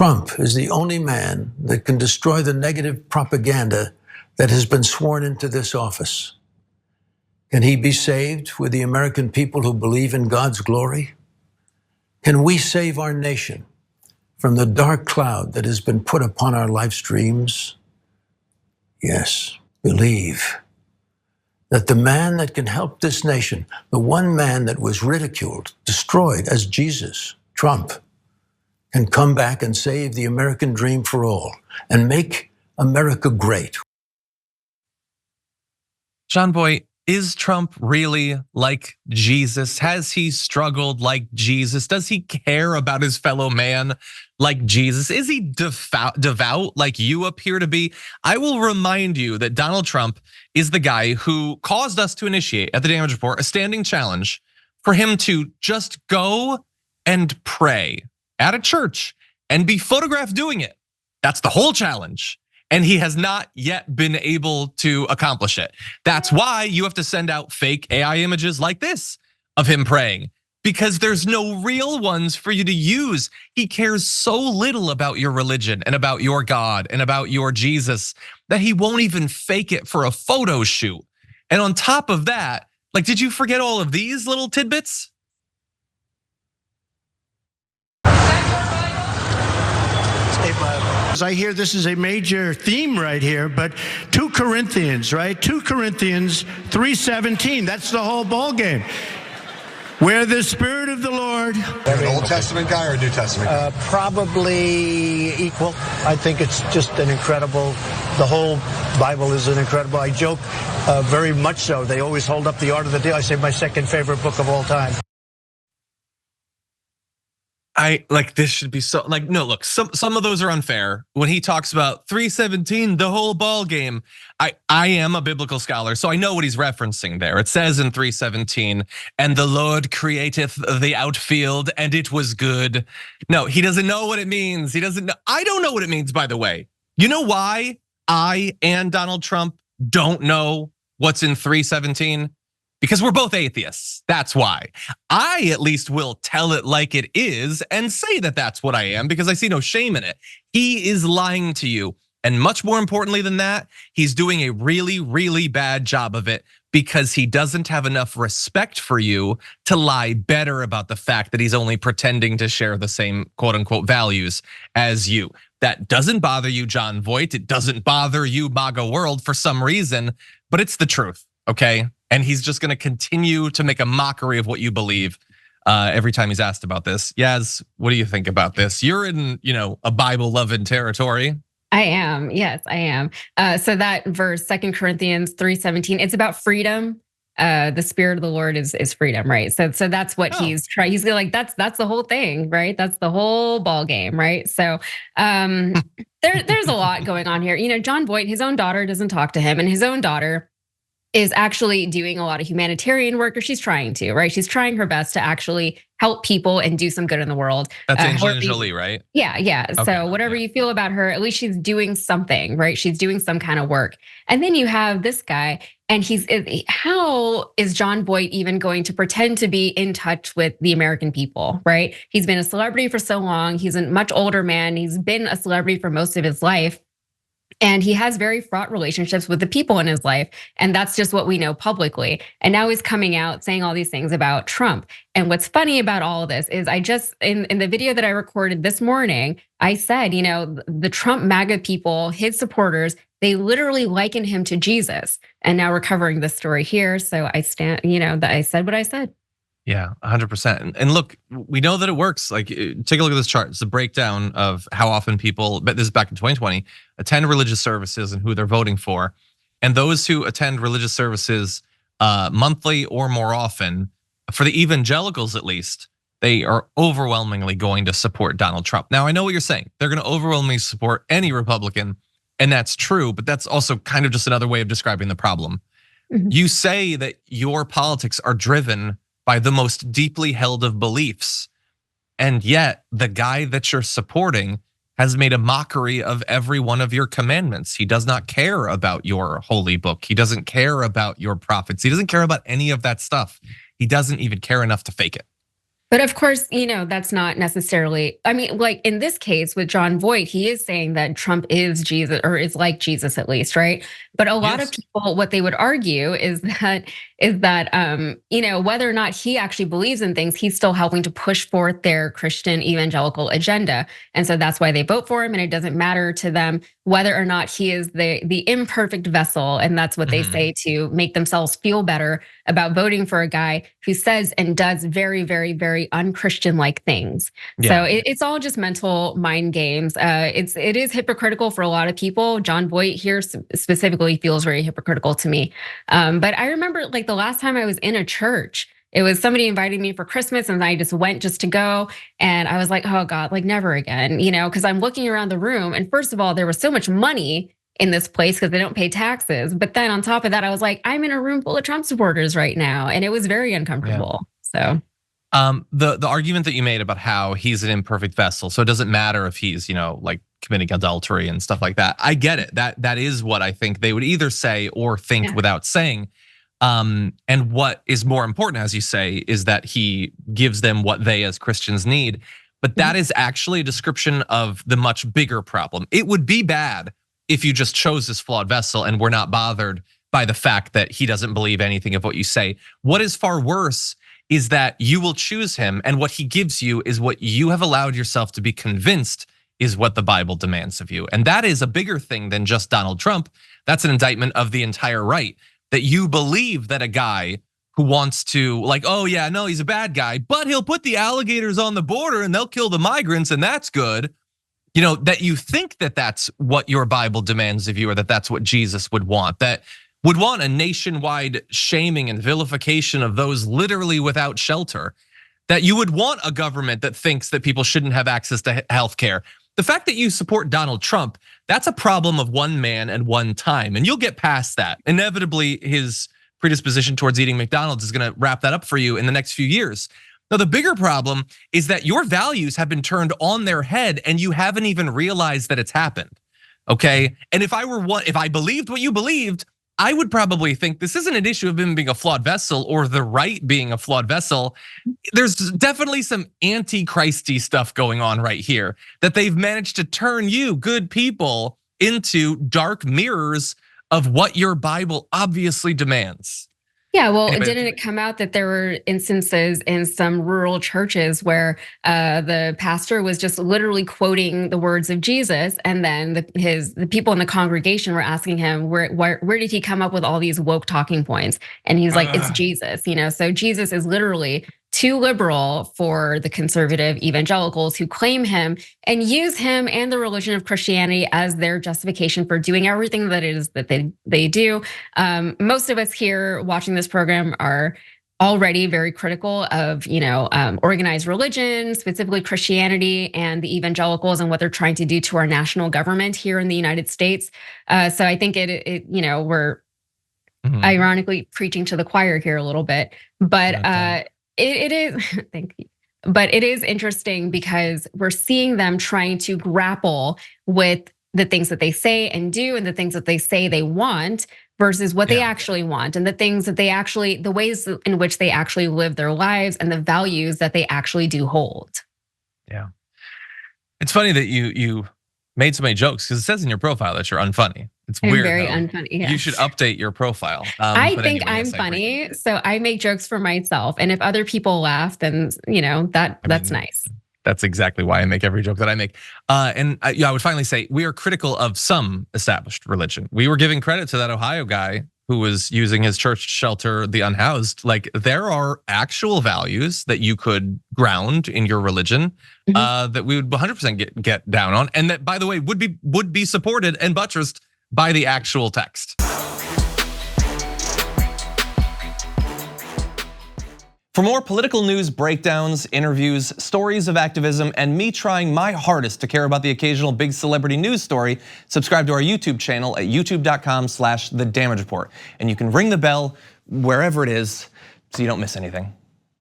Trump is the only man that can destroy the negative propaganda that has been sworn into this office. Can he be saved with the American people who believe in God's glory? Can we save our nation from the dark cloud that has been put upon our live streams? Yes, believe that the man that can help this nation, the one man that was ridiculed, destroyed as Jesus, Trump, can come back and save the American dream for all and make America great. Jon Voight, is Trump really like Jesus? Has he struggled like Jesus? Does he care about his fellow man like Jesus? Is he devout like you appear to be? I will remind you that Donald Trump is the guy who caused us to initiate at the Damage Report a standing challenge for him to just go and pray at a church and be photographed doing it. That's the whole challenge. And he has not yet been able to accomplish it. That's why you have to send out fake AI images like this of him praying, because there's no real ones for you to use. He cares so little about your religion and about your God and about your Jesus that he won't even fake it for a photo shoot. And on top of that, like, did you forget all of these little tidbits? I hear this is a major theme right here, but 2 Corinthians, right? 2 Corinthians 3:17, that's the whole ball game. Where the Spirit of the Lord. An Old Testament guy or a New Testament guy? Probably equal. I think it's just an incredible, the whole Bible is an incredible, I joke very much so. They always hold up the Art of the Deal. I say my second favorite book of all time. This should be so no, look, some of those are unfair. When he talks about 3:17, the whole ball game, I am a biblical scholar, so I know what he's referencing there. It says in 3:17, and the Lord createth the outfield, and it was good. No, he doesn't know what it means. He doesn't know. I don't know what it means, by the way. You know why I and Donald Trump don't know what's in 3:17? Because we're both atheists, that's why. I at least will tell it like it is and say that that's what I am because I see no shame in it. He is lying to you. And much more importantly than that, he's doing a really, really bad job of it because he doesn't have enough respect for you to lie better about the fact that he's only pretending to share the same quote unquote values as you. That doesn't bother you, Jon Voight. It doesn't bother you, MAGA world, for some reason, but it's the truth, okay? And he's just gonna continue to make a mockery of what you believe every time he's asked about this. Yaz, what do you think about this? You're in, a Bible-loving territory. I am, yes, I am. So that verse, 2 Corinthians 3:17, it's about freedom. The Spirit of the Lord is freedom, right? So that's what he's trying. He's like, that's the whole thing, right? That's the whole ball game, right? So there's a lot going on here. Jon Voight, his own daughter doesn't talk to him, and his own daughter is actually doing a lot of humanitarian work, or she's trying to, right? She's trying her best to actually help people and do some good in the world. That's Angelina Jolie, right? Yeah. Okay. So whatever you feel about her, at least she's doing something, right? She's doing some kind of work. And then you have this guy, and how is Jon Voight even going to pretend to be in touch with the American people, right? He's been a celebrity for so long. He's a much older man. He's been a celebrity for most of his life. And he has very fraught relationships with the people in his life. And that's just what we know publicly. And now he's coming out saying all these things about Trump. And what's funny about all of this is in the video that I recorded this morning, I said, the Trump MAGA people, his supporters, they literally liken him to Jesus. And now we're covering this story here. So I stand, that I said what I said. Yeah, 100%. And look, we know that it works. Like, take a look at this chart. It's a breakdown of how often people, but this is back in 2020, attend religious services and who they're voting for. And those who attend religious services monthly or more often, for the evangelicals at least, they are overwhelmingly going to support Donald Trump. Now, I know what you're saying. They're going to overwhelmingly support any Republican, and that's true, but that's also kind of just another way of describing the problem. Mm-hmm. You say that your politics are driven by the most deeply held of beliefs. And yet the guy that you're supporting has made a mockery of every one of your commandments. He does not care about your holy book. He doesn't care about your prophets. He doesn't care about any of that stuff. He doesn't even care enough to fake it. But of course, that's not necessarily, I mean, like in this case with Jon Voight, he is saying that Trump is Jesus, or is like Jesus at least, right? But a lot of people, what they would argue is that whether or not he actually believes in things, he's still helping to push forth their Christian evangelical agenda. And so that's why they vote for him. And it doesn't matter to them whether or not he is the imperfect vessel. And that's what they say to make themselves feel better about voting for a guy who says and does very, very, very unchristian-like things. So it's all just mental mind games. It is hypocritical for a lot of people. Jon Voight here specifically feels very hypocritical to me. But I remember like the last time I was in a church, it was somebody invited me for Christmas and I just went just to go. And I was like, oh God, like never again, because I'm looking around the room. And first of all, there was so much money in this place because they don't pay taxes. But then on top of that, I was like, I'm in a room full of Trump supporters right now. And it was very uncomfortable. So the argument that you made about how he's an imperfect vessel, so it doesn't matter if he's, like committing adultery and stuff like that. I get it. That is what I think they would either say or think without saying. And what is more important, as you say, is that he gives them what they as Christians need. But that is actually a description of the much bigger problem. It would be bad if you just chose this flawed vessel and were not bothered by the fact that he doesn't believe anything of what you say. What is far worse is that you will choose him, and what he gives you is what you have allowed yourself to be convinced is what the Bible demands of you. And that is a bigger thing than just Donald Trump. That's an indictment of the entire right. That you believe that a guy who wants to like, oh yeah, no, he's a bad guy, but he'll put the alligators on the border and they'll kill the migrants and that's good. That you think that that's what your Bible demands of you, or that that's what Jesus would want, that would want a nationwide shaming and vilification of those literally without shelter, that you would want a government that thinks that people shouldn't have access to healthcare. The fact that you support Donald Trump, that's a problem of one man and one time, and you'll get past that. Inevitably, his predisposition towards eating McDonald's is gonna wrap that up for you in the next few years. Now, the bigger problem is that your values have been turned on their head and you haven't even realized that it's happened, okay? And if I believed what you believed, I would probably think this isn't an issue of him being a flawed vessel or the right being a flawed vessel. There's definitely some anti-Christy stuff going on right here, that they've managed to turn you, good people, into dark mirrors of what your Bible obviously demands. Yeah, well, didn't it come out that there were instances in some rural churches where the pastor was just literally quoting the words of Jesus, and then the people in the congregation were asking him where did he come up with all these woke talking points? And he's like, it's Jesus, So Jesus is literally too liberal for the conservative evangelicals who claim him and use him and the religion of Christianity as their justification for doing everything that it is that they do. Most of us here watching this program are already very critical of organized religion, specifically Christianity, and the evangelicals and what they're trying to do to our national government here in the United States. So I think we're ironically preaching to the choir here a little bit, but it is, thank you. But it is interesting because we're seeing them trying to grapple with the things that they say and do and the things that they say they want versus what they actually want, and the things that the ways in which they actually live their lives and the values that they actually do hold. Yeah. It's funny that you made so many jokes because it says in your profile that you're unfunny. It's weird. Very unfunny. Yeah. You should update your profile. I think I'm funny, so I make jokes for myself. And if other people laugh, then that's nice. That's exactly why I make every joke that I make. And I would finally say we are critical of some established religion. We were giving credit to that Ohio guy who was using his church to shelter the unhoused. Like, there are actual values that you could ground in your religion that we would 100% get down on, and that, by the way, would be supported and buttressed by the actual text. For more political news breakdowns, interviews, stories of activism, and me trying my hardest to care about the occasional big celebrity news story, subscribe to our YouTube channel at youtube.com/The Damage Report. And you can ring the bell wherever it is so you don't miss anything.